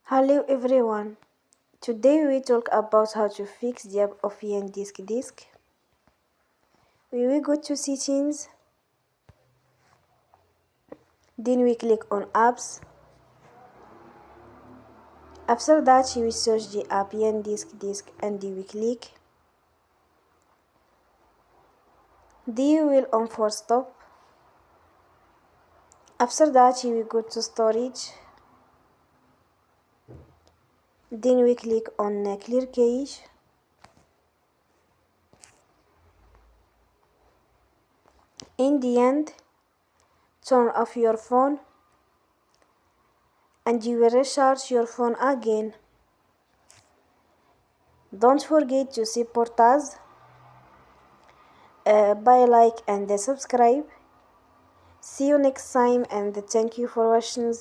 Hello everyone. Today we talk about how to fix the app of Yandex. We will go to settings, then we click on apps. After that we search the app Yandex and we click. Then we will on for stop. After that we go to storage. Then we click on clear cache. In the end, turn off your phone and you will recharge your phone again. Don't forget to support us by like and subscribe. See you next time and thank you for watching.